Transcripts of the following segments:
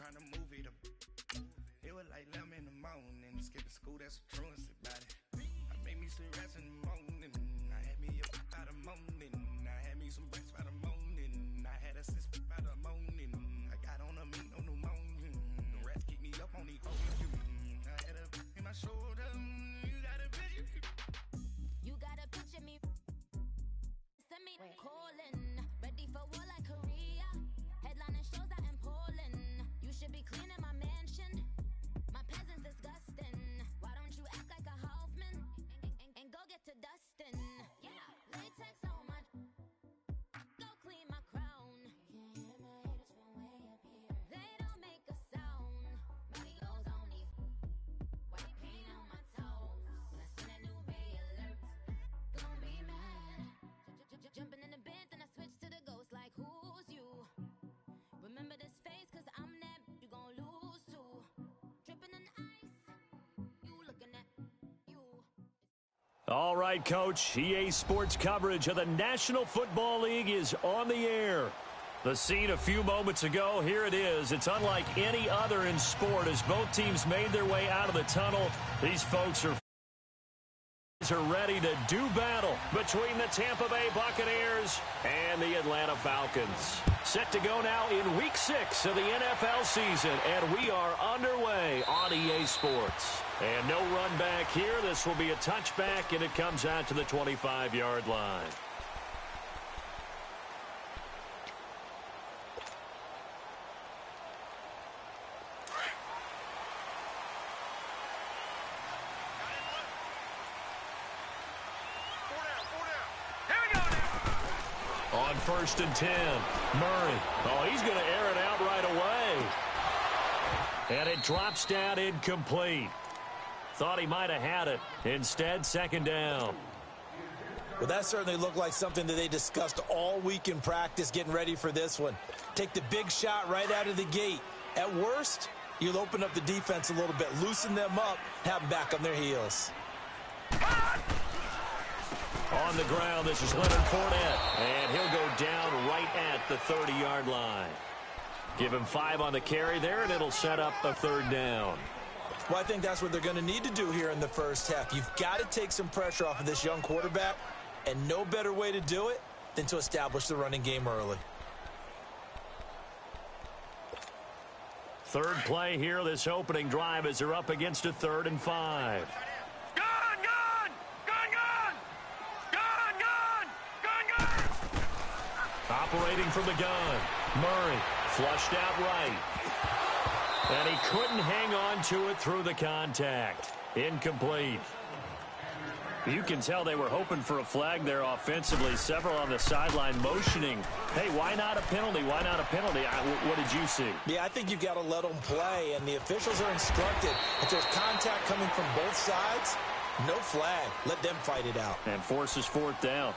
trying to move it up. It was like 11 in the morning, skipping school, that's what truancy about it. I made me some rest in the morning, I had me up by the morning, I had me some breakfast by the morning, I had a six by the morning, I got on a meat on the morning, the rats keep me up on these hoes, I had a in my shoulder, you got a picture. You got a picture me, send me calling, ready for war like Korea, headlining shows out in Poland, you should be cleaning my mansion, my peasants disgusting, why don't you act like a Hoffman, and go get to dustin', yeah, latex on my, go clean my crown, can't hear my haters from way up here, they don't make a sound, money goes on these, white paint on my toes, when I send a new Bay alert, gon' be mad, jumping in the bed, then I switch to the ghost like who's you, remember this face cause I'm that, you gon' lose too, dripping in ice, you looking at, you. All right, Coach. EA Sports coverage of the National Football League is on the air. The scene a few moments ago, here it is. It's unlike any other in sport as both teams made their way out of the tunnel. These folks are ready to do battle between the Tampa Bay Buccaneers and the Atlanta Falcons. Set to go now in Week 6 of the NFL season, and we are underway on EA Sports. And no run back here. This will be a touchback, and it comes out to the 25-yard line. On 1st and 10, Murray. Oh, he's going to air it out right away. And it drops down incomplete. Thought he might have had it. Instead, 2nd down. Well, that certainly looked like something that they discussed all week in practice getting ready for this one. Take the big shot right out of the gate. At worst, you'll open up the defense a little bit, loosen them up, have them back on their heels. On the ground, this is Leonard Fournette, and he'll go down right at the 30-yard line. Give him 5 on the carry there, and it'll set up a 3rd down. Well, I think that's what they're going to need to do here in the first half. You've got to take some pressure off of this young quarterback, and no better way to do it than to establish the running game early. 3rd play here, this opening drive, as they're up against a 3rd and 5. Operating from the gun, Murray flushed out right. And he couldn't hang on to it through the contact. Incomplete. You can tell they were hoping for a flag there offensively. Several on the sideline motioning. Hey, why not a penalty? Why not a penalty? What did you see? Yeah, I think you've got to let them play, and the officials are instructed. If there's contact coming from both sides, no flag. Let them fight it out. And forces 4th down.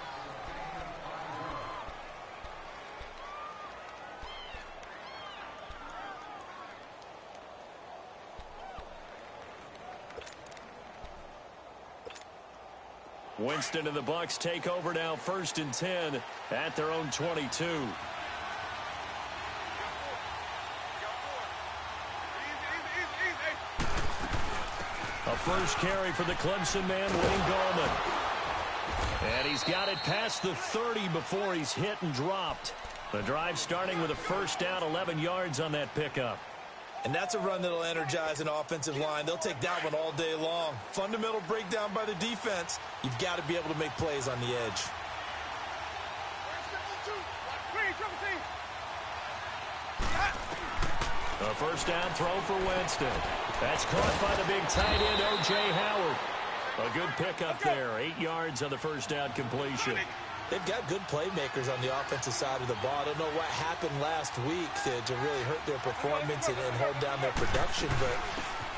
Winston and the Bucs take over now, 1st and 10 at their own 22. A first carry for the Clemson man, Wayne Gallman. And he's got it past the 30 before he's hit and dropped. The drive starting with a 1st down, 11 yards on that pickup. And that's a run that'll energize an offensive line. They'll take that one all day long. Fundamental breakdown by the defense. You've got to be able to make plays on the edge. A 1st down throw for Winston. That's caught by the big tight end, O.J. Howard. A good pickup there. 8 yards on the 1st down completion. They've got good playmakers on the offensive side of the ball. I don't know what happened last week to really hurt their performance and hold down their production, but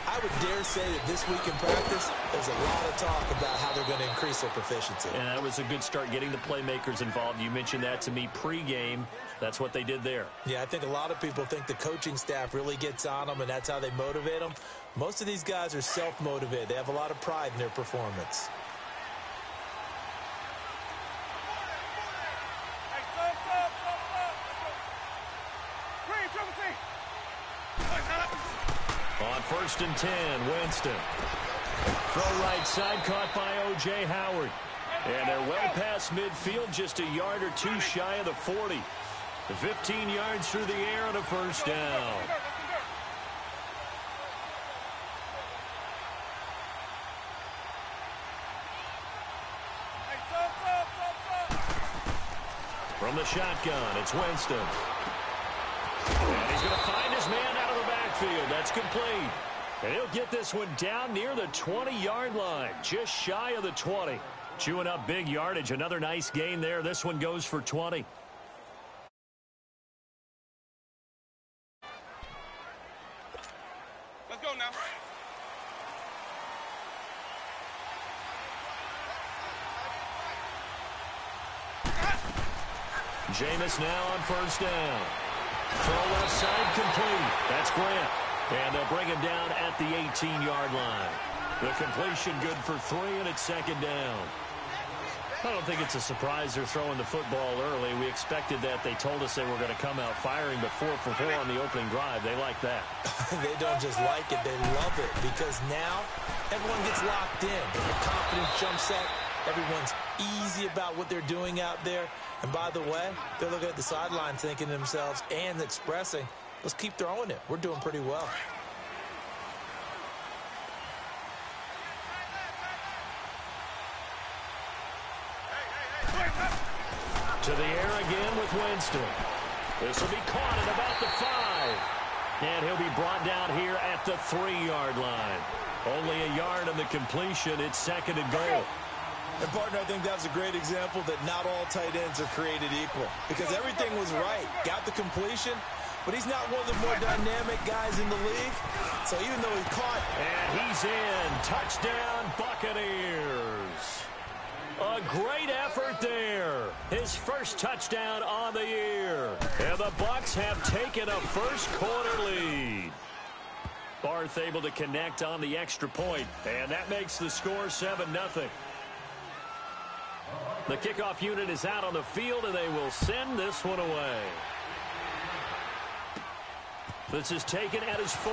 I would dare say that this week in practice, there's a lot of talk about how they're going to increase their proficiency. And that was a good start, getting the playmakers involved. You mentioned that to me pregame. That's what they did there. Yeah, I think a lot of people think the coaching staff really gets on them, and that's how they motivate them. Most of these guys are self-motivated. They have a lot of pride in their performance. On 1st and 10, Winston. Throw right side, caught by O.J. Howard. And they're well past midfield, just a yard or two shy of the 40. 15 yards through the air on a first down. From the shotgun, it's Winston. And he's going to find his man out of the backfield. That's complete. And he'll get this one down near the 20-yard line, just shy of the 20. Chewing up big yardage. Another nice gain there. This one goes for 20. Let's go now. Jameis now on first down. Throw left side complete. That's Grant. And they'll bring him down at the 18-yard line. The completion good for 3, and it's second down. I don't think it's a surprise they're throwing the football early. We expected that. They told us they were going to come out firing, but 4 for 4 on the opening drive. They like that. They don't just like it, they love it, because now everyone gets locked in. The confidence jumps up. Everyone's easy about what they're doing out there. And by the way, they're looking at the sideline thinking to themselves and expressing, let's keep throwing it. We're doing pretty well. To the air again with Winston. This will be caught at about the 5. And he'll be brought down here at the 3-yard line. Only a yard on the completion. It's second and goal. And, partner, I think that's a great example that not all tight ends are created equal. Because everything was right. Got the completion, but he's not one of the more dynamic guys in the league. So even though he caught... And he's in. Touchdown, Buccaneers. A great effort there. His first touchdown on the year. And the Bucs have taken a first-quarter lead. Barth able to connect on the extra point, and that makes the score 7-0. The kickoff unit is out on the field, and they will send this one away. This is taken at his 4.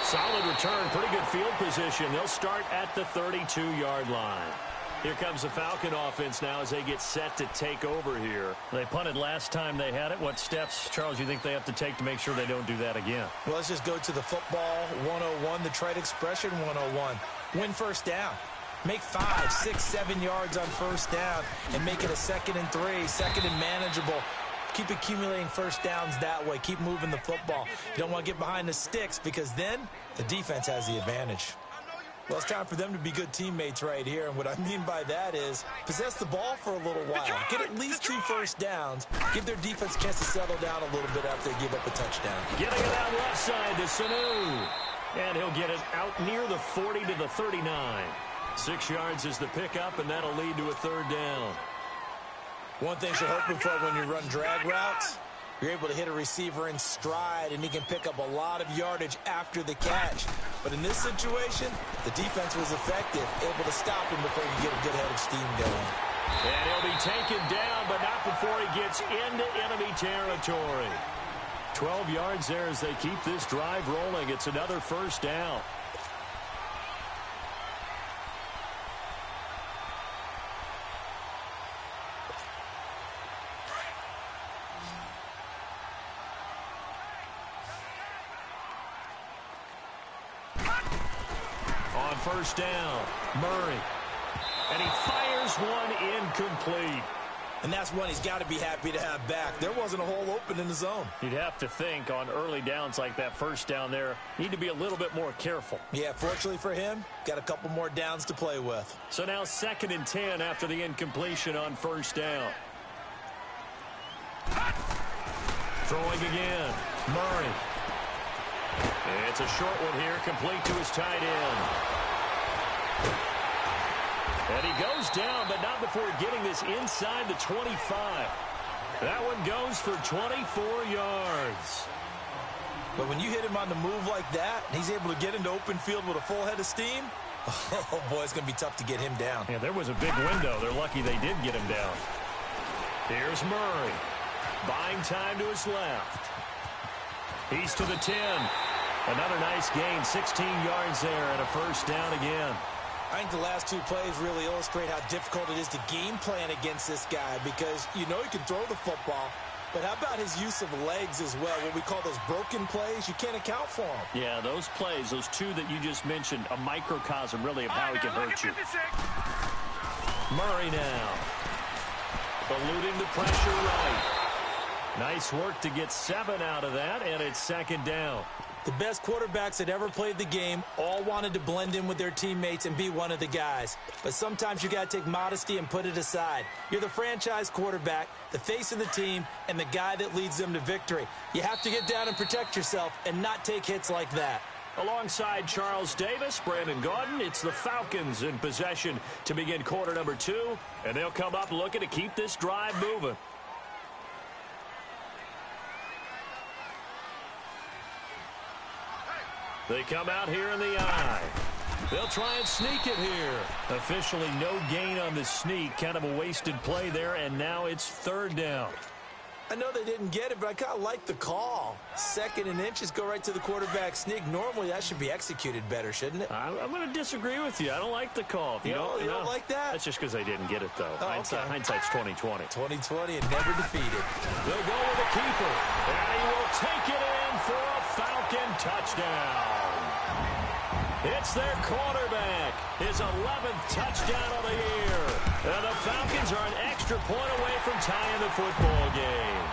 Solid return, pretty good field position. They'll start at the 32-yard line. Here comes the Falcon offense now as they get set to take over here. They punted last time they had it. What steps, Charles, you think they have to take to make sure they don't do that again? Well, let's just go to the football 101, the trade expression 101. Win first down. Make 5, 6, 7 yards on first down and make it a 2nd and 3, 2nd and manageable. Keep accumulating first downs that way. Keep moving the football. You don't want to get behind the sticks because then the defense has the advantage. Well, it's time for them to be good teammates right here. And what I mean by that is possess the ball for a little while. Get at least 2 first downs. Give their defense a chance to settle down a little bit after they give up a touchdown. Getting it out left side to Sanu. And he'll get it out near the 40 to the 39. 6 yards is the pickup, and that'll lead to a 3rd down. One thing you're hoping for when you run drag routes, you're able to hit a receiver in stride, and he can pick up a lot of yardage after the catch. But in this situation, the defense was effective, able to stop him before he could get a good head of steam going. And he'll be taken down, but not before he gets into enemy territory. 12 yards there as they keep this drive rolling. It's another first down. First down, Murray. And he fires one incomplete. And that's one he's got to be happy to have back. There wasn't a hole open in the zone. You'd have to think on early downs like that first down there, need to be a little bit more careful. Yeah, fortunately for him, got a couple more downs to play with. So now 2nd and 10 after the incompletion on first down. Throwing again, Murray. It's a short one here, complete to his tight end. And he goes down, but not before getting this inside the 25. That one goes for 24 yards. But when you hit him on the move like that, and he's able to get into open field with a full head of steam, oh, boy, it's going to be tough to get him down. Yeah, there was a big window. They're lucky they did get him down. Here's Murray. Buying time to his left. He's to the 10. Another nice gain, 16 yards there and a first down again. I think the last two plays really illustrate how difficult it is to game plan against this guy because you know he can throw the football, but how about his use of legs as well? What we call those broken plays, you can't account for them. Yeah, those plays, those two that you just mentioned, a microcosm really of how he can hurt you. Murray now. Eluding the pressure right. Nice work to get 7 out of that, and it's second down. The best quarterbacks that ever played the game all wanted to blend in with their teammates and be one of the guys. But sometimes you got to take modesty and put it aside. You're the franchise quarterback, the face of the team, and the guy that leads them to victory. You have to get down and protect yourself and not take hits like that. Alongside Charles Davis, Brandon Gaudin, it's the Falcons in possession to begin quarter number 2, and they'll come up looking to keep this drive moving. They come out here in the eye. They'll try and sneak it here. Officially no gain on the sneak. Kind of a wasted play there, and now it's third down. I know they didn't get it, but I kind of like the call. 2nd and inches, go right to the quarterback sneak. Normally, that should be executed better, shouldn't it? I'm going to disagree with you. I don't like the call. You don't like that? That's just because they didn't get it, though. Oh, Hindsight's 20/20. 20/20 and never defeated. They'll go with a keeper, and he will take it in for a Falcon touchdown. It's their quarterback, his 11th touchdown of the year. And the Falcons are an extra point away from tying the football game.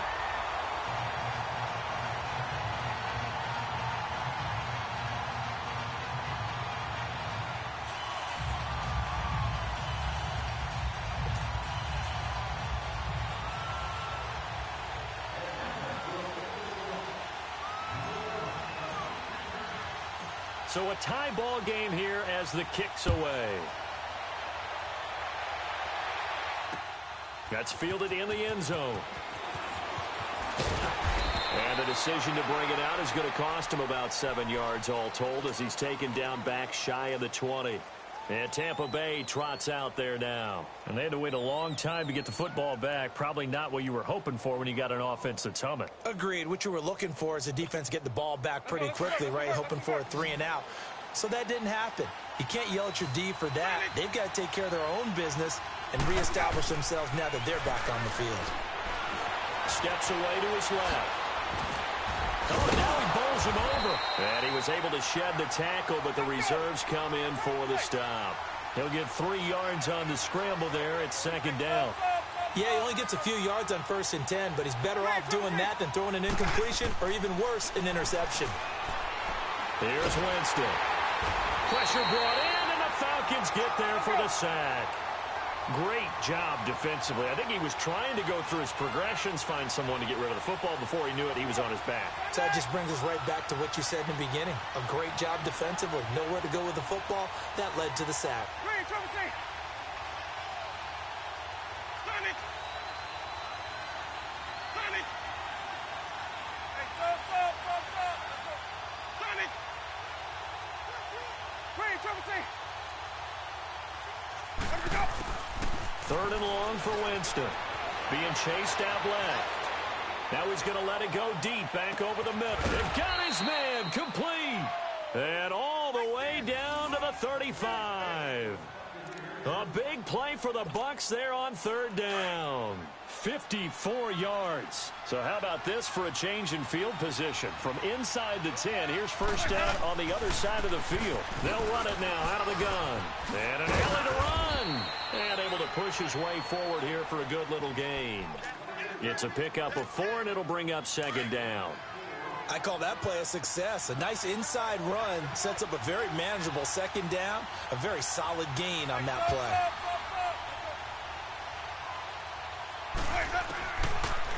So a tie ball game here as the kick's away. That's fielded in the end zone. And the decision to bring it out is going to cost him about 7 yards all told as he's taken down back shy of the 20. And Tampa Bay trots out there now. And they had to wait a long time to get the football back. Probably not what you were hoping for when you got an offense that's humming. Agreed. What you were looking for is the defense get the ball back pretty quickly, right? Hoping for a 3 and out. So that didn't happen. You can't yell at your D for that. They've got to take care of their own business and reestablish themselves now that they're back on the field. Steps away to his left. Oh, now he bowls him over. And he was able to shed the tackle, but the reserves come in for the stop. He'll get 3 yards on the scramble there at second down. Yeah, he only gets a few yards on 1st and 10, but he's better off doing that than throwing an incompletion or even worse, an interception. Here's Winston. Pressure brought in, and the Falcons get there for the sack. Great job defensively. I think he was trying to go through his progressions, find someone to get rid of the football. Before he knew it, he was on his back. So that just brings us right back to what you said in the beginning. A great job defensively. Nowhere to go with the football. That led to the sack. Third and long for Winston. Being chased out left. Now he's going to let it go deep, back over the middle. They've got his man complete. And all the way down to the 35. A big play for the Bucs there on third down. 54 yards. So how about this for a change in field position? From inside the 10, here's first down on the other side of the field. They'll run it now out of the gun. And an alley to run. And able to push his way forward here for a good little gain. It's a pickup of 4, and it'll bring up second down. I call that play a success. A nice inside run sets up a very manageable second down. A very solid gain on that play.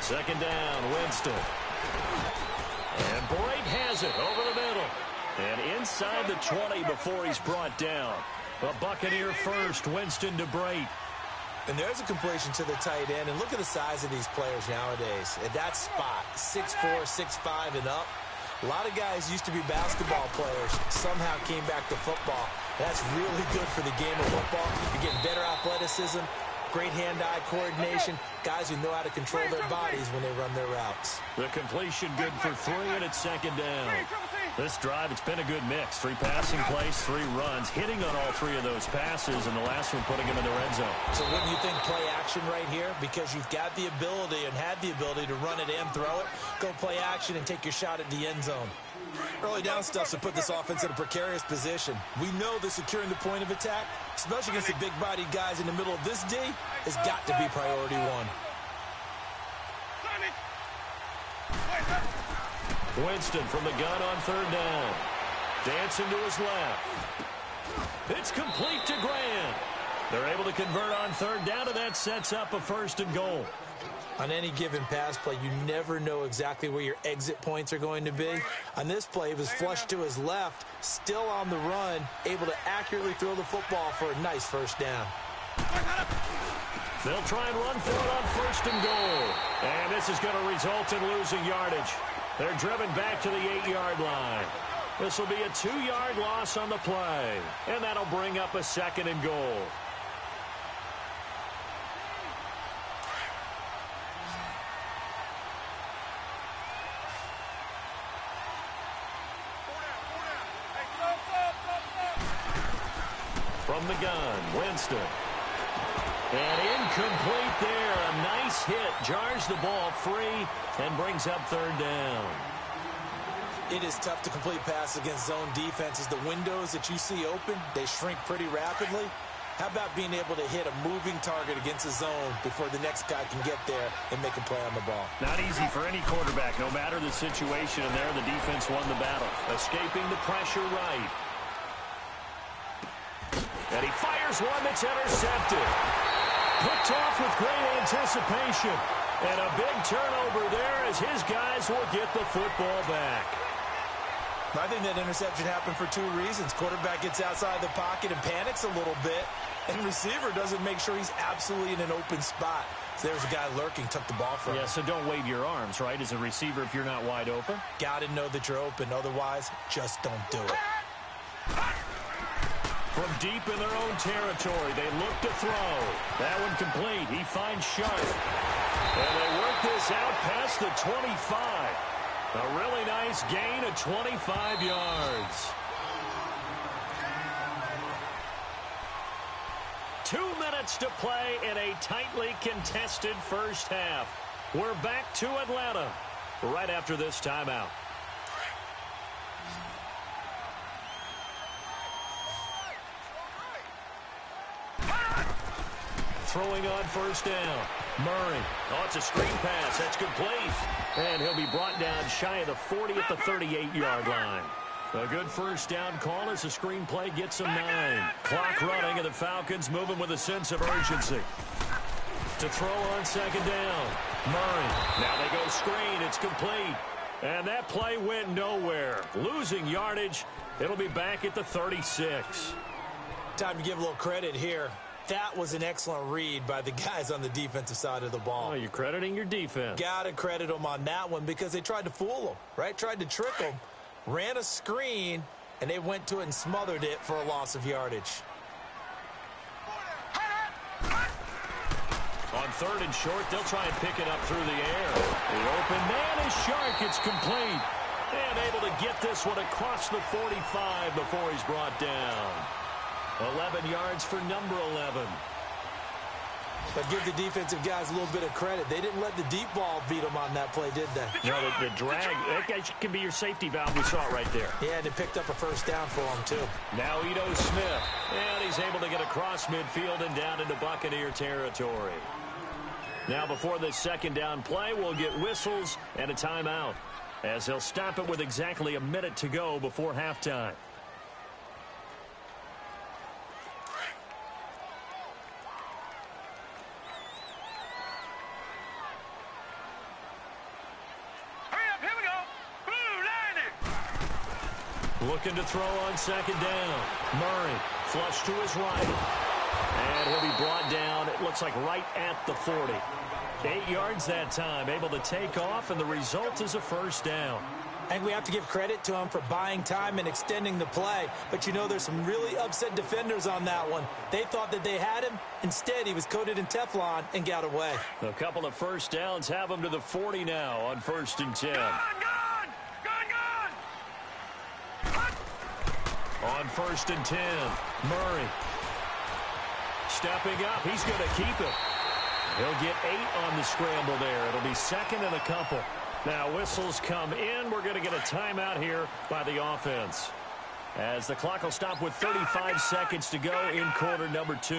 Second down, Winston. And Brate has it over the middle. And inside the 20 before he's brought down. A Buccaneer first, Winston to Brate. And there's a completion to the tight end. And look at the size of these players nowadays. At that spot, 6'4", 6'5", and up. A lot of guys used to be basketball players, somehow came back to football. That's really good for the game of football. You're getting better athleticism, great hand-eye coordination, guys who know how to control their bodies when they run their routes. The completion good for 3, and it's second down. This drive, it's been a good mix. 3 passing plays, 3 runs, hitting on all 3 of those passes, and the last one putting him in the red zone. So wouldn't you think play action right here? Because you've got the ability and had the ability to run it and throw it. Go play action and take your shot at the end zone. Early down stuff to put this offense in a precarious position. We know that securing the point of attack, especially against the big-bodied guys in the middle of this D, has got to be priority 1. Winston from the gun on 3rd down. Dancing to his left. It's complete to Grant. They're able to convert on 3rd down, and that sets up a 1st and goal. On any given pass play, you never know exactly where your exit points are going to be. On this play, he was flushed to his left, still on the run, able to accurately throw the football for a nice 1st down. They'll try and run for it on 1st and goal. And this is going to result in losing yardage. They're driven back to the 8-yard line. This will be a 2-yard loss on the play. And that'll bring up a 2nd and goal. From the gun, Winston. And incomplete there. A nice hit. Jars the ball free and brings up 3rd down. It is tough to complete passes against zone defenses. The windows that you see open, they shrink pretty rapidly. How about being able to hit a moving target against a zone before the next guy can get there and make a play on the ball? Not easy for any quarterback, no matter the situation. And there, the defense won the battle. Escaping the pressure right. And he fires one that's intercepted. Picked off with great anticipation. And a big turnover there as his guys will get the football back. I think that interception happened for 2 reasons. Quarterback gets outside the pocket and panics a little bit. And receiver doesn't make sure he's absolutely in an open spot. So there's a guy lurking, took the ball from him. Yeah, so don't wave your arms, right, as a receiver if you're not wide open. Got to know that you're open. Otherwise, just don't do it. From deep in their own territory, they look to throw. That one complete. He finds Sharp. And they work this out past the 25. A really nice gain of 25 yards. 2 minutes to play in a tightly contested first half. We're back to Atlanta right after this timeout. Throwing on 1st down. Murray. Oh, it's a screen pass. That's complete. And he'll be brought down shy of the 40 at the 38-yard line. A good 1st down call as the screen play gets him 9. Clock running, and the Falcons moving with a sense of urgency. To throw on 2nd down. Murray. Now they go screen. It's complete. And that play went nowhere. Losing yardage. It'll be back at the 36. Time to give a little credit here. That was an excellent read by the guys on the defensive side of the ball. Oh, you're crediting your defense. Got to credit them on that one because they tried to fool them, right? Tried to trick them, ran a screen, and they went to it and smothered it for a loss of yardage. On 3rd and short, they'll try and pick it up through the air. The open man is Shark. It's complete. And able to get this one across the 45 before he's brought down. 11 yards for number 11. But give the defensive guys a little bit of credit. They didn't let the deep ball beat them on that play, did they? No, the drag, that can be your safety valve. We saw it right there. Yeah, and it picked up a 1st down for them, too. Now Ito Smith. And he's able to get across midfield and down into Buccaneer territory. Now before this 2nd down play, we'll get whistles and a timeout, as they'll stop it with exactly a minute to go before halftime. Looking to throw on 2nd down. Murray, flush to his right. And he'll be brought down, it looks like right at the 40. 8 yards that time, able to take off, and the result is a 1st down. I think we have to give credit to him for buying time and extending the play. But, you know, there's some really upset defenders on that one. They thought that they had him. Instead, he was coated in Teflon and got away. A couple of first downs have him to the 40 now on 1st and 10. Gone! On 1st and 10, Murray. Stepping up, he's going to keep it. He'll get 8 on the scramble there. It'll be 2nd and a couple. Now whistles come in. We're going to get a timeout here by the offense, as the clock will stop with 35 seconds to go in quarter number 2.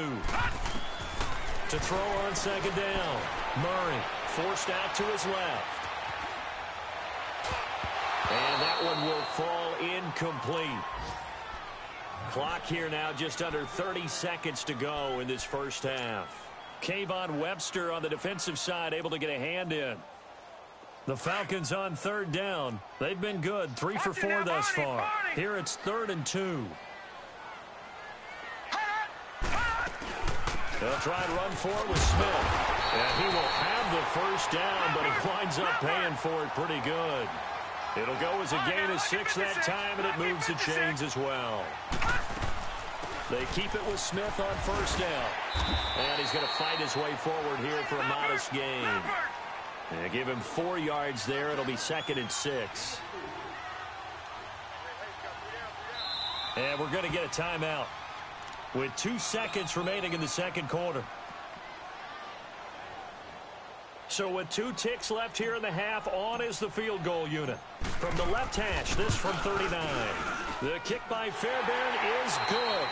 To throw on 2nd down, Murray forced out to his left. And that one will fall incomplete. Clock here now just under 30 seconds to go in this first half. Kayvon Webster on the defensive side able to get a hand in. The Falcons on 3rd down. They've been good, 3 for 4 thus far. Here it's 3rd and 2. They'll try and run for it with Smith. And he will have the first down, but he winds up paying for it pretty good. It'll go as a gain of 6 that time, and it moves the chains as well. They keep it with Smith on 1st down. And he's going to fight his way forward here for a modest gain. And give him 4 yards there. It'll be 2nd and 6. And we're going to get a timeout with 2 seconds remaining in the second quarter. So with 2 ticks left here in the half, on is the field goal unit. From the left hash, this from 39. The kick by Fairbairn is good.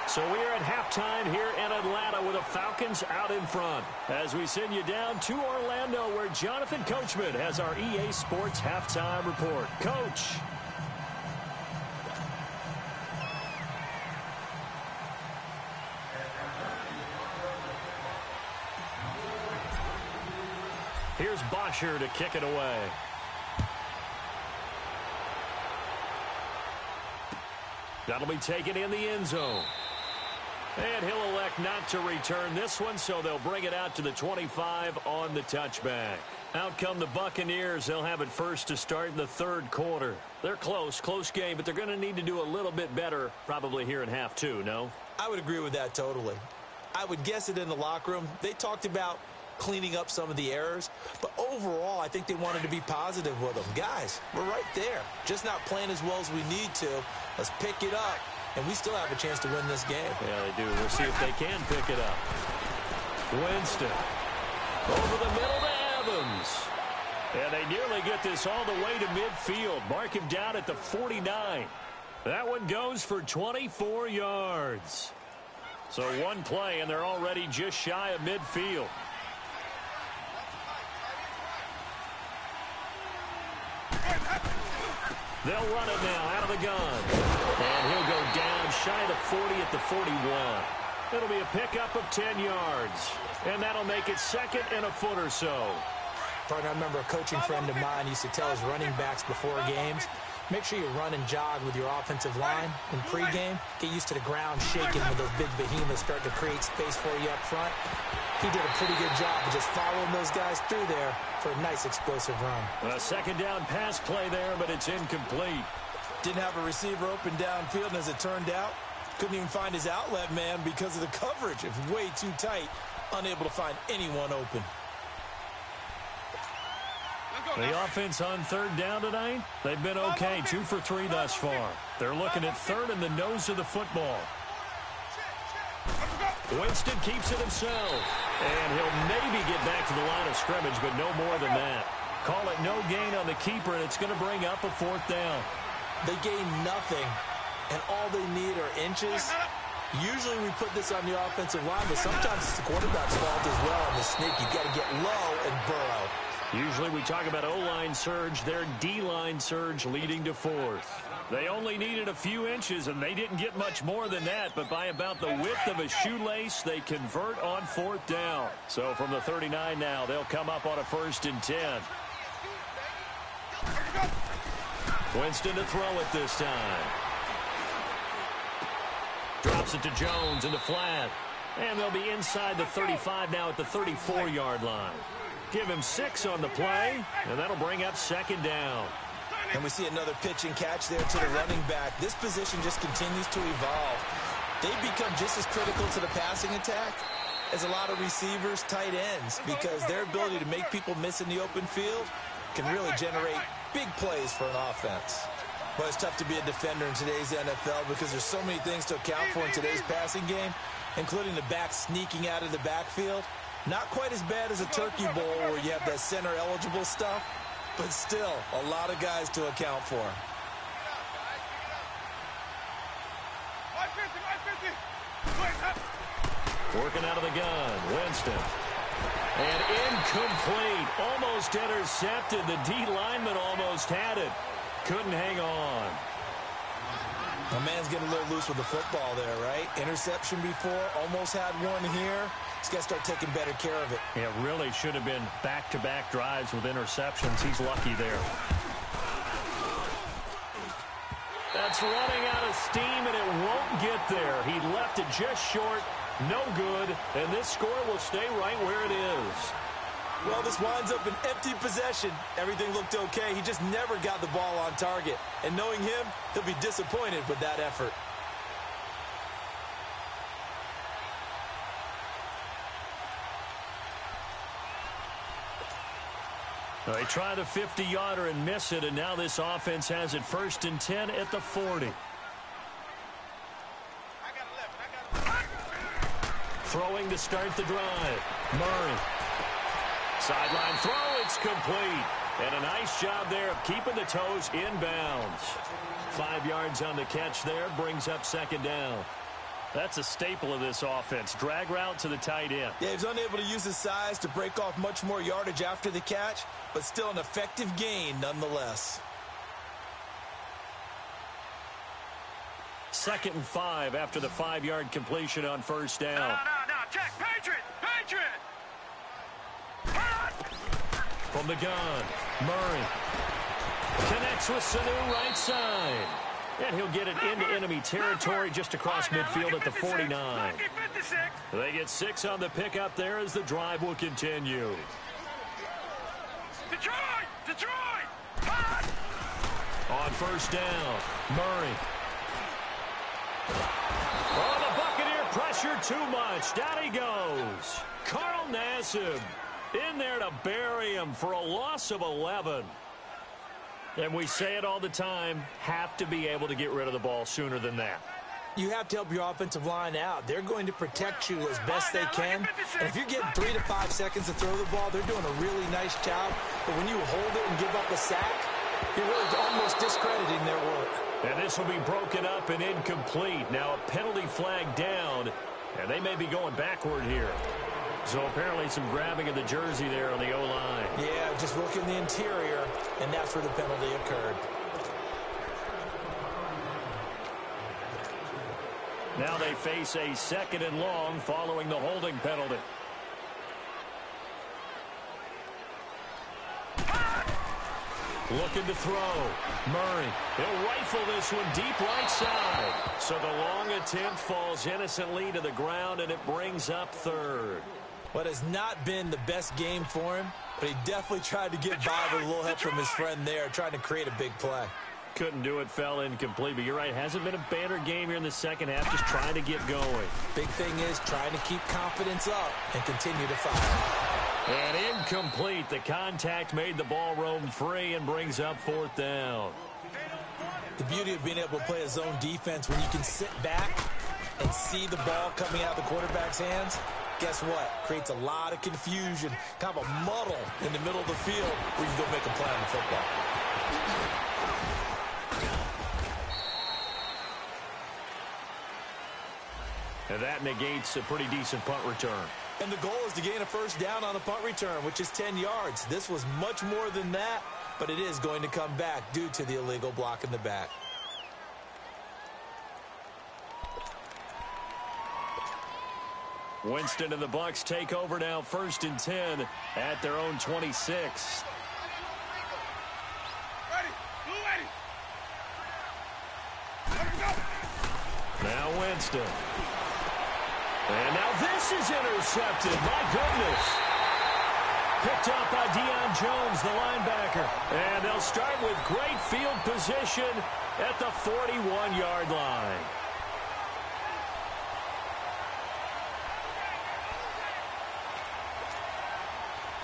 So we are at halftime here in Atlanta with the Falcons out in front, as we send you down to Orlando, where Jonathan Coachman has our EA Sports halftime report. Coach. Here's Bosher to kick it away. That'll be taken in the end zone. And he'll elect not to return this one, so they'll bring it out to the 25 on the touchback. Out come the Buccaneers. They'll have it first to start in the 3rd quarter. They're close game, but they're going to need to do a little bit better probably here in half 2, no? I would agree with that totally. I would guess it in the locker room. They talked about cleaning up some of the errors, but overall, I think they wanted to be positive with them. Guys, we're right there. Just not playing as well as we need to. Let's pick it up. And we still have a chance to win this game. Yeah, they do. We'll see if they can pick it up. Winston. Over the middle to Evans. And they nearly get this all the way to midfield. Mark him down at the 49. That one goes for 24 yards. So 1 play, and they're already just shy of midfield. They'll run it now out of the gun. And he'll go down shy of the 40 at the 41. It'll be a pickup of 10 yards. And that'll make it 2nd and a foot or so. Partner, I remember a coaching friend of mine used to tell his running backs before games, make sure you run and jog with your offensive line in pregame. Get used to the ground shaking when those big behemoths start to create space for you up front. He did a pretty good job of just following those guys through there for a nice explosive run. A 2nd down pass play there, but it's incomplete. Didn't have a receiver open downfield, and as it turned out, couldn't even find his outlet man because of the coverage. It was way too tight, unable to find anyone open. The offense on 3rd down tonight, they've been okay, 2 for 3 thus far. They're looking at 3rd and the nose of the football. Winston keeps it himself, and he'll maybe get back to the line of scrimmage, but no more than that. Call it no gain on the keeper, and it's going to bring up a 4th down. They gain nothing, and all they need are inches. Usually we put this on the offensive line, but sometimes it's the quarterback's fault as well. In the sneak, you've got to get low and burrow. Usually we talk about O-line surge, their D-line surge leading to 4th. They only needed a few inches, and they didn't get much more than that, but by about the width of a shoelace, they convert on 4th down. So from the 39 now, they'll come up on a 1st and 10. Winston to throw it this time. Drops it to Jones into flat. And they'll be inside the 35 now at the 34-yard line. Give him 6 on the play, and that'll bring up 2nd down. And we see another pitch and catch there to the running back. This position just continues to evolve. They've become just as critical to the passing attack as a lot of receivers, tight ends, because their ability to make people miss in the open field can really generate big plays for an offense. But it's tough to be a defender in today's NFL because there's so many things to account for in today's passing game, including the back sneaking out of the backfield. Not quite as bad as a turkey bowl where you have that center-eligible stuff, but still a lot of guys to account for. Working out of the gun, Winston. And incomplete. Almost intercepted. The D lineman almost had it. Couldn't hang on. My man's getting a little loose with the football there, right? Interception before, almost had one here. He's got to start taking better care of it. It really should have been back-to-back drives with interceptions. He's lucky there. That's running out of steam, and it won't get there. He left it just short. No good, and this score will stay right where it is. Well, this winds up an empty possession. Everything looked okay. He just never got the ball on target. And knowing him, he'll be disappointed with that effort. They try the 50-yarder and miss it, and now this offense has it 1st and 10 at the 40. Throwing to start the drive. Murray. Sideline throw, it's complete. And a nice job there of keeping the toes inbounds. 5 yards on the catch there, brings up 2nd down. That's a staple of this offense. Drag route to the tight end. Yeah, he's unable to use his size to break off much more yardage after the catch, but still an effective gain nonetheless. 2nd and 5 after the 5-yard completion on 1st down. No, check, Patriot! From the gun, Murray connects with Sanu right side. And he'll get it into enemy territory just across midfield at the 49. They get 6 on the pickup there as the drive will continue. Detroit! On 1st down, Murray. Oh, the Buccaneer pressure too much. Down he goes. Carl Nassib in there to bury him for a loss of 11. And we say it all the time, have to be able to get rid of the ball sooner than that. You have to help your offensive line out. They're going to protect you as best they can. And if you're getting 3 to 5 seconds to throw the ball, they're doing a really nice job. But when you hold it and give up a sack, you're really almost discrediting their work. And this will be broken up and incomplete. Now a penalty flag down, and they may be going backward here. So apparently some grabbing of the jersey there on the O-line. Yeah, just look in the interior, and that's where the penalty occurred. Now they face a 2nd and long following the holding penalty. Looking to throw. Murray. He'll rifle this one deep right side. So the long attempt falls innocently to the ground, and it brings up 3rd. What has not been the best game for him, but he definitely tried to get by with a little help from his friend there, trying to create a big play. Couldn't do it, fell incomplete, but you're right, hasn't been a banner game here in the second half, just trying to get going. Big thing is trying to keep confidence up and continue to fire. And incomplete. The contact made the ball roam free and brings up 4th down. The beauty of being able to play a zone defense when you can sit back and see the ball coming out of the quarterback's hands, guess what? Creates a lot of confusion, kind of a muddle in the middle of the field where you can go make a play on the football. And that negates a pretty decent punt return. And the goal is to gain a 1st down on the punt return, which is 10 yards. This was much more than that, but it is going to come back due to the illegal block in the back. Winston and the Bucs take over now, 1st and 10 at their own 26. Now Winston. And now this is intercepted. My goodness. picked up by Deion Jones, the linebacker. And they'll start with great field position at the 41-yard line.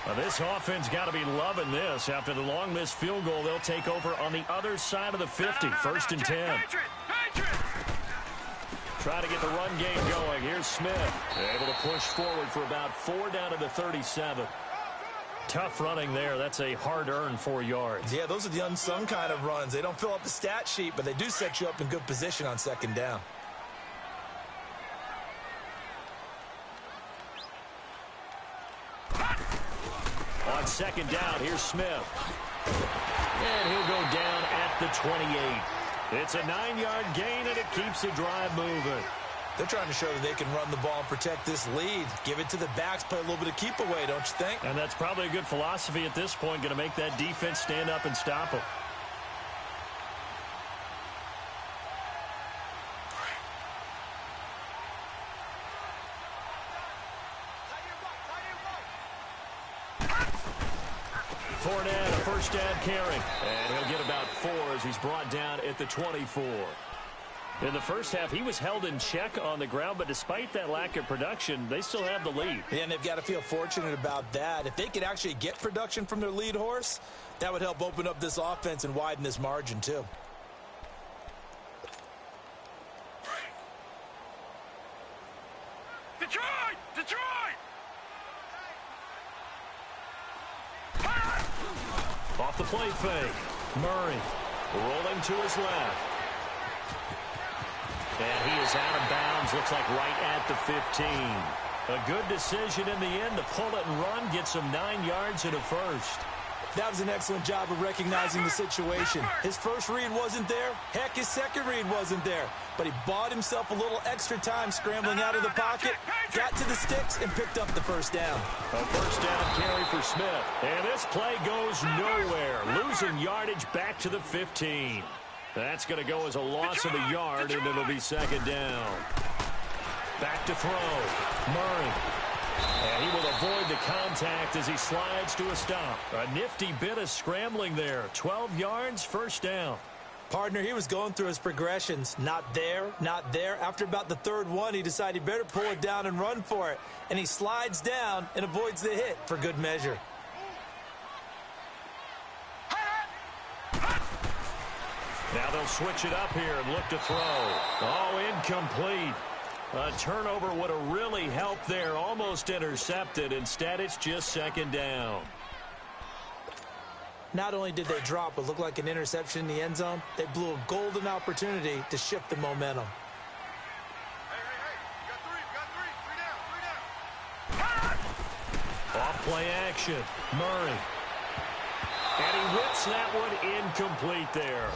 Well, this offense got to be loving this. After the long missed field goal, they'll take over on the other side of the 50, first and 10. Try to get the run game going. Here's Smith. Able to push forward for about 4 down to the 37. Tough running there. That's a hard-earned 4 yards. Yeah, those are the unsung kind of runs. They don't fill up the stat sheet, but they do set you up in good position on second down. On second down, here's Smith. And he'll go down at the 28. It's a 9-yard gain, and it keeps the drive moving. They're trying to show that they can run the ball and protect this lead. Give it to the backs, play a little bit of keep away, don't you think? And that's probably a good philosophy at this point, going to make that defense stand up and stop them. Fournette, a first down carry. And he'll get about 4 as he's brought down at the 24. In the first half, he was held in check on the ground, but despite that lack of production, they still have the lead. Yeah, and they've got to feel fortunate about that. If they could actually get production from their lead horse, that would help open up this offense and widen this margin, too. Detroit! Detroit! Off the play fake. Murray rolling to his left. And he is out of bounds. Looks like right at the 15. A good decision in the end to pull it and run. Get some 9 yards and a first. That was an excellent job of recognizing the situation. His first read wasn't there. Heck, his second read wasn't there. But he bought himself a little extra time scrambling out of the pocket, got to the sticks, and picked up the first down. A first down carry for Smith. And this play goes nowhere. Losing yardage back to the 15. That's going to go as a loss of a yard, and it'll be second down. Back to throw. Murray. And he will avoid the contact as he slides to a stop. A nifty bit of scrambling there. 12 yards, first down. Partner, he was going through his progressions. Not there, not there. After about the third one, he decided he better pull it down and run for it. And he slides down and avoids the hit for good measure. Now they'll switch it up here and look to throw. Oh, incomplete. A turnover would have really helped there. Almost intercepted. Instead, it's just second down. Not only did they drop what looked like an interception in the end zone, they blew a golden opportunity to shift the momentum. Off play action. Murray. And he whips that one incomplete there.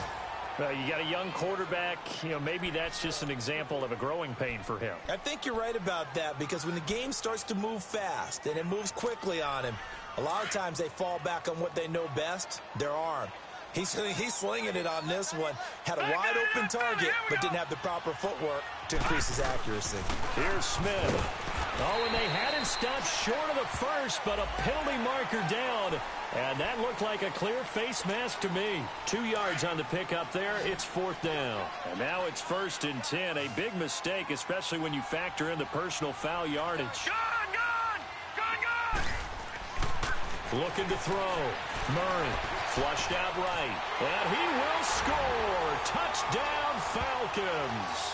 You got a young quarterback. Maybe that's just an example of a growing pain for him. I think you're right about that, because when the game starts to move fast and it moves quickly on him, a lot of times they fall back on what they know best, their arm. He's slinging it on this one. Had a wide open target, but didn't have the proper footwork to increase his accuracy. Here's Smith. Oh, and they had him stopped short of the first, but a penalty marker down. And that looked like a clear face mask to me. 2 yards on the pickup there. It's fourth down. And now it's first and 10. A big mistake, especially when you factor in the personal foul yardage. Gone! Looking to throw. Murray flushed out right. And he will score. Touchdown, Falcons.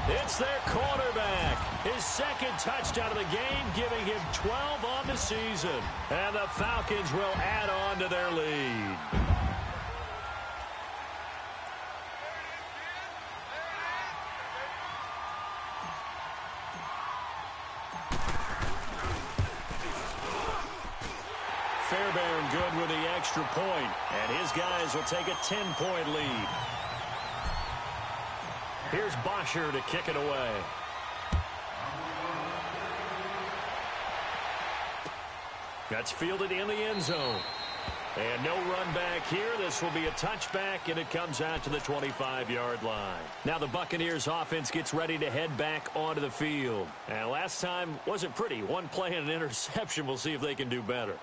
It's their quarterback. His second touchdown of the game, giving him 12 on the season. And the Falcons will add on to their lead. Fairbairn good with the extra point, and his guys will take a 10-point lead. Here's Bosher to kick it away. That's fielded in the end zone. And no run back here. This will be a touchback, and it comes out to the 25-yard line. Now the Buccaneers offense gets ready to head back onto the field. And last time wasn't pretty. One play and an interception. We'll see if they can do better.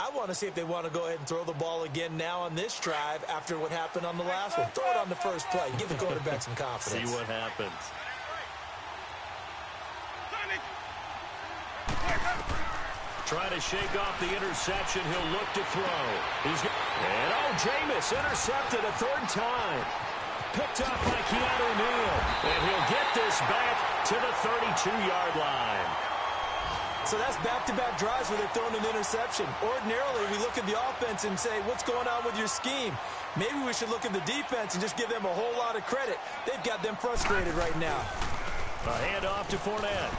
I want to see if they want to go ahead and throw the ball again now on this drive after what happened on the last one. Throw it on the first play. Give the quarterback some confidence. See what happens. Trying to shake off the interception. He'll look to throw. Jameis intercepted a third time. Picked up by Keanu Neal. And he'll get this back to the 32-yard line. So that's back-to-back drives where they're throwing an interception. Ordinarily, we look at the offense and say, what's going on with your scheme? Maybe we should look at the defense and just give them a whole lot of credit. They've got them frustrated right now. A handoff to Fournette.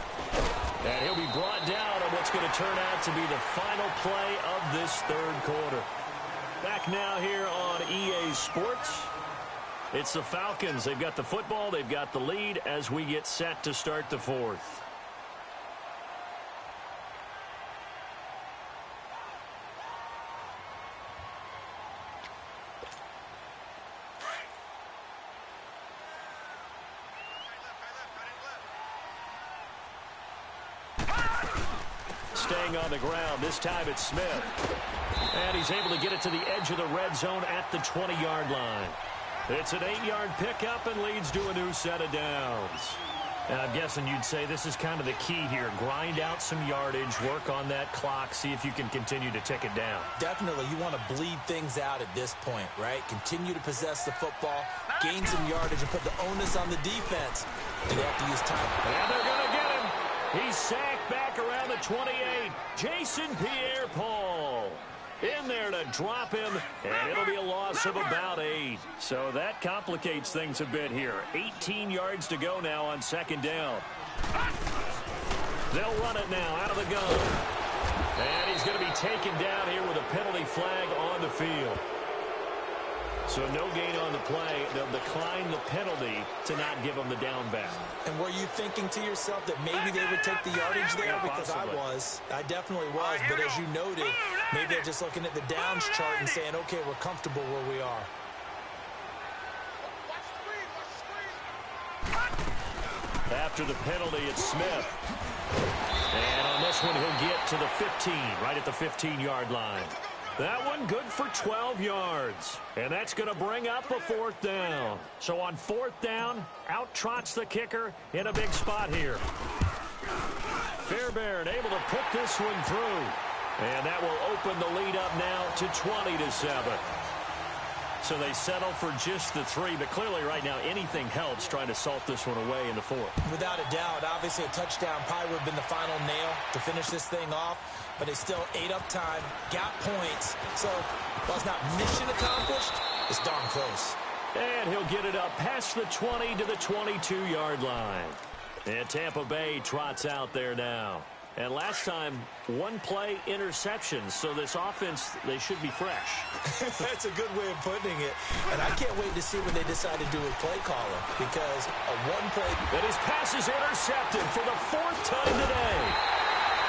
And he'll be brought down on what's going to turn out to be the final play of this third quarter. Back now here on EA Sports. It's the Falcons. They've got the football. They've got the lead as we get set to start the fourth. Staying on the ground. This time it's Smith. And he's able to get it to the edge of the red zone at the 20-yard line. It's an 8-yard pickup and leads to a new set of downs. And I'm guessing you'd say this is kind of the key here. Grind out some yardage, work on that clock, see if you can continue to tick it down. Definitely. You want to bleed things out at this point, right? Continue to possess the football, gain some yardage, and put the onus on the defense. Do they have to use time? And they're going to get him. He's sacked back around the 28. Jason Pierre-Paul in there to drop him, and it'll be a loss of about 8. So that complicates things a bit here. 18 yards to go now on second down. They'll run it now out of the gun. And he's going to be taken down here with a penalty flag on the field. So no gain on the play. They'll decline the penalty to not give them the down back. And were you thinking to yourself that maybe they would take the yardage there? Yeah, because possibly. I definitely was. But as you noted, maybe they're just looking at the downs chart and saying, okay, we're comfortable where we are. After the penalty, it's Smith. And on this one, he'll get to the 15, right at the 15-yard line. That one good for 12 yards. And that's going to bring up a fourth down. So on fourth down, out trots the kicker in a big spot here. Fairbairn able to put this one through. And that will open the lead up now to 20-7. So they settle for just the 3, but clearly right now anything helps trying to salt this one away in the fourth. Without a doubt, obviously a touchdown probably would have been the final nail to finish this thing off, but it's still ate up time, got points. So while it's not mission accomplished, it's darn close. And he'll get it up past the 20 to the 22-yard line. And Tampa Bay trots out there now. And last time, one-play interceptions. So this offense, they should be fresh. That's a good way of putting it. And I can't wait to see what they decide to do with play caller. Because a one-play... And his pass is intercepted for the 4th time today.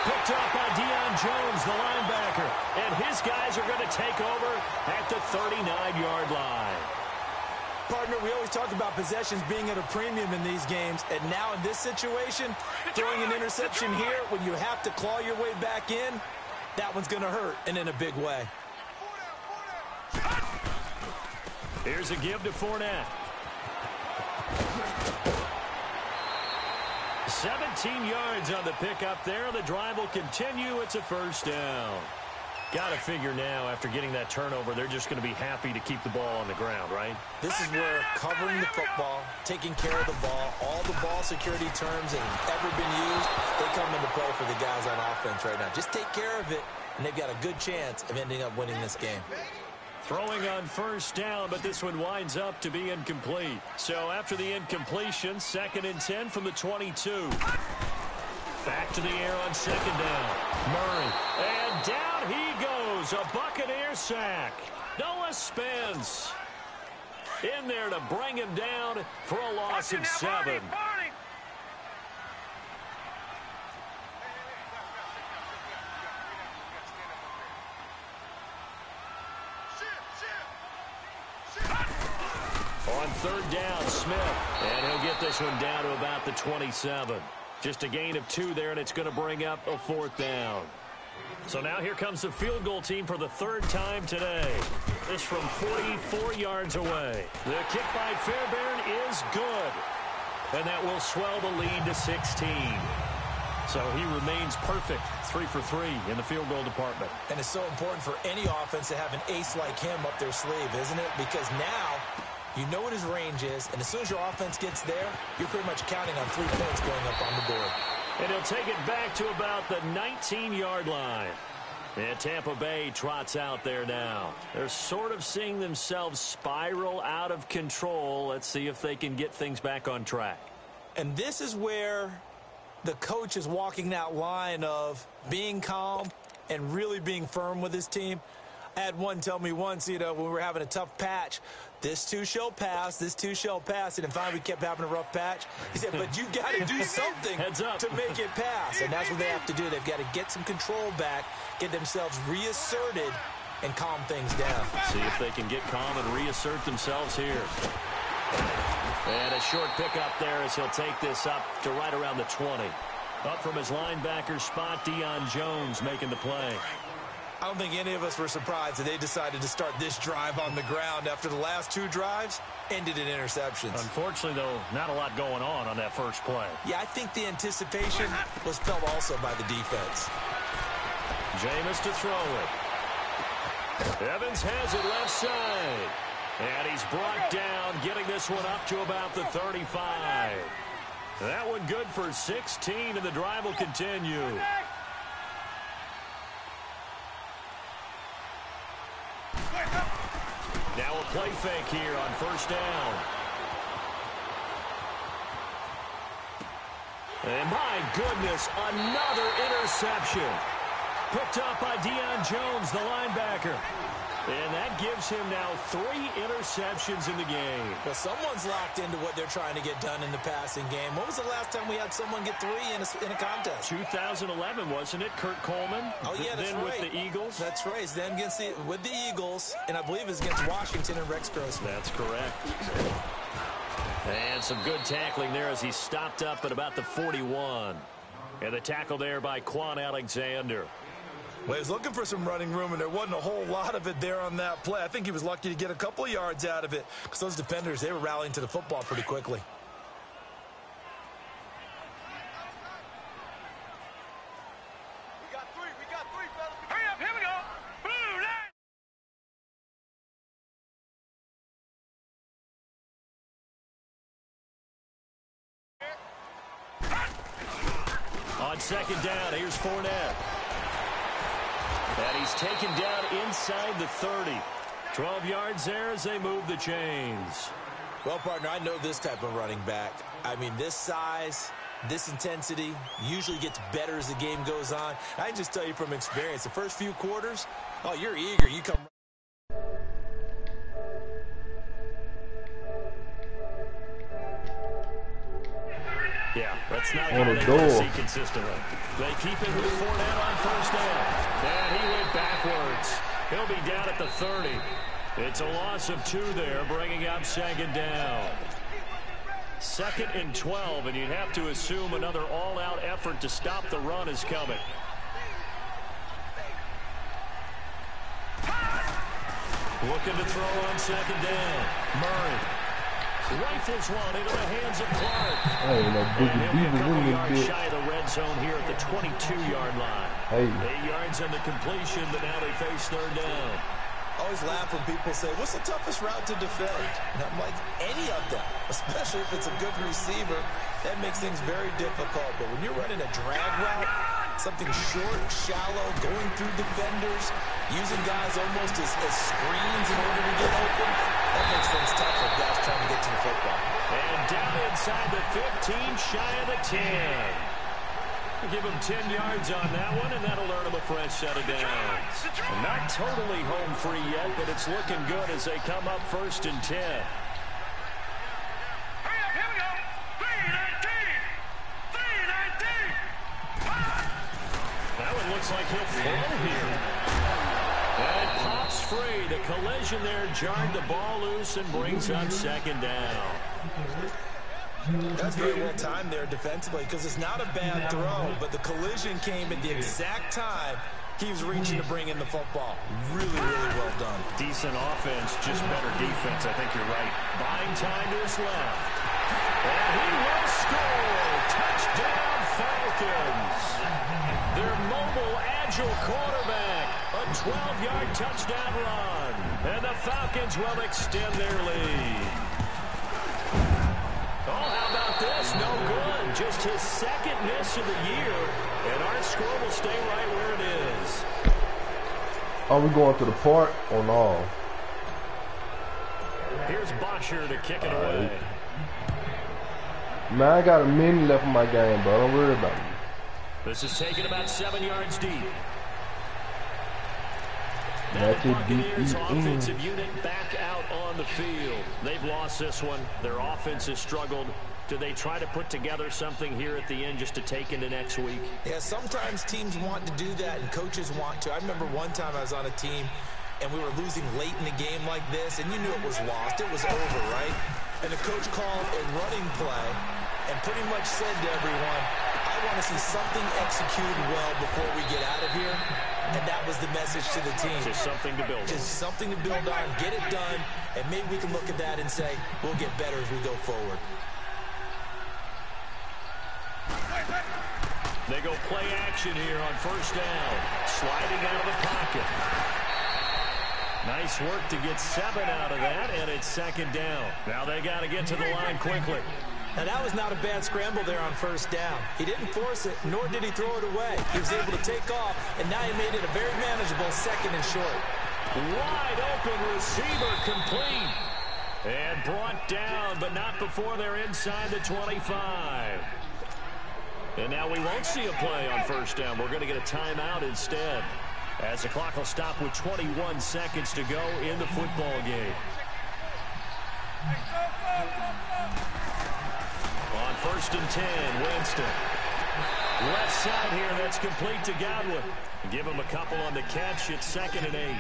Picked up by Deion Jones, the linebacker. And his guys are going to take over at the 39-yard line. Partner, we always talk about possessions being at a premium in these games, and now in this situation, throwing an interception here when you have to claw your way back in, that one's going to hurt, and in a big way. Here's a give to Fournette. 17 yards on the pickup there. The drive will continue. It's a first down. Got to figure now, after getting that turnover, they're just going to be happy to keep the ball on the ground, right? This is where covering the football, taking care of the ball, all the ball security terms that have ever been used, they come into play for the guys on offense right now. Just take care of it, and they've got a good chance of ending up winning this game. Throwing on first down, but this one winds up to be incomplete. So after the incompletion, 2nd and 10 from the 22. Back to the air on second down. Murray. And down he goes. A Buccaneer sack. Noah Spence in there to bring him down for a loss of 7. On third down, Smith. And he'll get this one down to about the 27. Just a gain of 2 there, and it's going to bring up a 4th down. So now here comes the field goal team for the third time today. This from 44 yards away. The kick by Fairbairn is good. And that will swell the lead to 16. So he remains perfect, 3 for 3 in the field goal department. And it's so important for any offense to have an ace like him up their sleeve, isn't it? Because now you know what his range is, and as soon as your offense gets there, you're pretty much counting on 3 points going up on the board. And he'll take it back to about the 19-yard line. And Tampa Bay trots out there now. They're sort of seeing themselves spiral out of control. Let's see if they can get things back on track. And this is where the coach is walking that line of being calm and really being firm with his team. I had one tell me once, when we were having a tough patch, this too shall pass, this too shall pass. And then finally we kept having a rough patch. He said, but you got to do something to make it pass. And that's what they have to do. They've got to get some control back, get themselves reasserted, and calm things down. See if they can get calm and reassert themselves here. And a short pickup there as he'll take this up to right around the 20. Up from his linebacker spot, Deion Jones making the play. I don't think any of us were surprised that they decided to start this drive on the ground after the last 2 drives ended in interceptions. Unfortunately, though, not a lot going on that first play. Yeah, I think the anticipation was felt also by the defense. Jameis to throw it. Evans has it left side. And he's brought down, getting this one up to about the 35. That one good for 16, and the drive will continue. Now a play fake here on first down. And my goodness, another interception. Picked up by Deion Jones, the linebacker. And that gives him now 3 interceptions in the game. Well, someone's locked into what they're trying to get done in the passing game. When was the last time we had someone get 3 in a contest? 2011, wasn't it? Kurt Coleman? Oh, yeah, that's then right. With the Eagles? That's right. It's then with the Eagles, and I believe it's against Washington and Rex Grossman. That's correct. And some good tackling there as he stopped up at about the 41. And the tackle there by Quan Alexander. Well, he was looking for some running room, and there wasn't a whole lot of it there on that play. I think he was lucky to get a couple of yards out of it because those defenders, they were rallying to the football pretty quickly. We got three, fellas. Hurry up, here we go. Blue line. On second down, here's Fournette. And he's taken down inside the 30. 12 yards there as they move the chains. Well, partner, I know this type of running back. I mean, this size, this intensity usually gets better as the game goes on. I can just tell you from experience, the first few quarters, oh, you're eager. You come. Yeah, that's not what they want to see consistently. They keep it with Fournette on first down. And he went backwards. He'll be down at the 30. It's a loss of 2 there, bringing up second down. 2nd and 12, and you'd have to assume another all-out effort to stop the run is coming. Looking to throw on second down. Murray. Rifles one into the hands of Clark. Hey, no Boogie Beaver's in this bitch. Shy of the red zone here at the 22-yard line. Hey. 8 yards on the completion, but now they face third down. I always laugh when people say, what's the toughest route to defend? And I'm like, any of them, especially if it's a good receiver. That makes things very difficult. But when you're running a drag route, something short, shallow, going through defenders, using guys almost as screens in order to get open, that makes things tough for guys trying to get to the football. And down inside the 15, shy of the 10. Give him 10 yards on that one, and that'll earn him a fresh set of downs. Not totally home free yet, but it's looking good as they come up 1st and 10. Hurry up, here we go. 3-19. That one looks like he'll throw here. And it pops free. The collision there jarred the ball loose and brings up second down. That's very well timed there defensively because it's not a bad throw, but the collision came at the exact time Keeps reaching to bring in the football. Really, really well done. Decent offense, just better defense. I think you're right. Buying time to his left. And he will score. Touchdown, Falcons. Their mobile, agile quarterback. A 12-yard touchdown run. And the Falcons will extend their lead. Oh, how about this? No good. Just his second miss of the year. And our score will stay right where it is. Are we going to the park or no? Here's Bosher to kick it away. Man, I got a minute left in my game, bro. Don't worry about it. This is taken about 7 yards deep. Now That's the it, Buccaneers deep. offensive unit back out on the field. They've lost this one. Their offense has struggled. Do they try to put together something here at the end just to take into next week? Yeah, sometimes teams want to do that and coaches want to. I remember one time I was on a team and we were losing late in the game like this, and you knew it was lost. It was over, right? And the coach called a running play and pretty much said to everyone, I want to see something executed well before we get out of here. And that was the message to the team. Just something to build on. Just something to build on, get it done, and maybe we can look at that and say, we'll get better as we go forward. They go play action here on first down. Sliding out of the pocket. Nice work to get 7 out of that, and it's second down. Now they got to get to the line quickly. Now, that was not a bad scramble there on first down. He didn't force it, nor did he throw it away. He was able to take off, and now he made it a very manageable second and short. Wide open receiver complete. And brought down, but not before they're inside the 25. And now we won't see a play on first down. We're going to get a timeout instead, as the clock will stop with 21 seconds to go in the football game. On first and 10, Winston. Left side here, that's complete to Godwin. Give him a couple on the catch. It's 2nd and 8.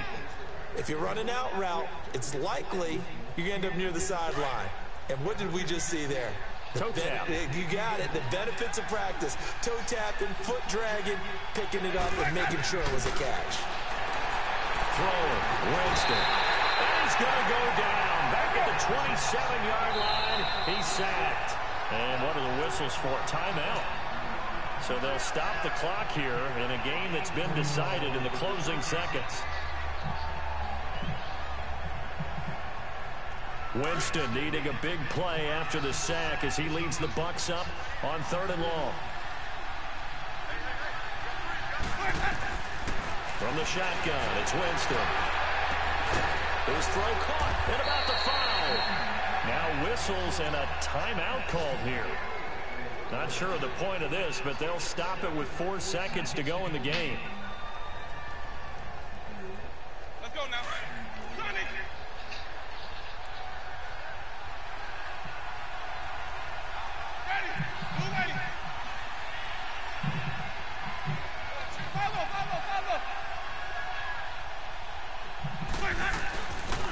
If you're running out route, it's likely you end up near the sideline. And what did we just see there? Toe tap. You got it. The benefits of practice. Toe tapping, foot dragging, picking it up, and making sure it was a catch. Throwing, Winston. And he's going to go down. Back at the 27-yard line. He's sacked. And what are the whistles for? Timeout. So they'll stop the clock here in a game that's been decided in the closing seconds. Winston needing a big play after the sack as he leads the Bucs up on 3rd and long. From the shotgun, it's Winston. His throw caught and about the foul. Now whistles and a timeout called here. Not sure of the point of this, but they'll stop it with 4 seconds to go in the game. Let's go now.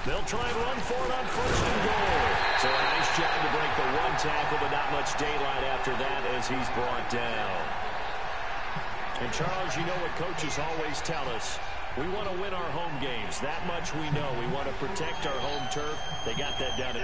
They'll try and run for it on 1st and goal. So a nice job to break the 1 tackle, but not much daylight after that as he's brought down. And Charles, you know what coaches always tell us. We want to win our home games. That much we know. We want to protect our home turf. They got that done.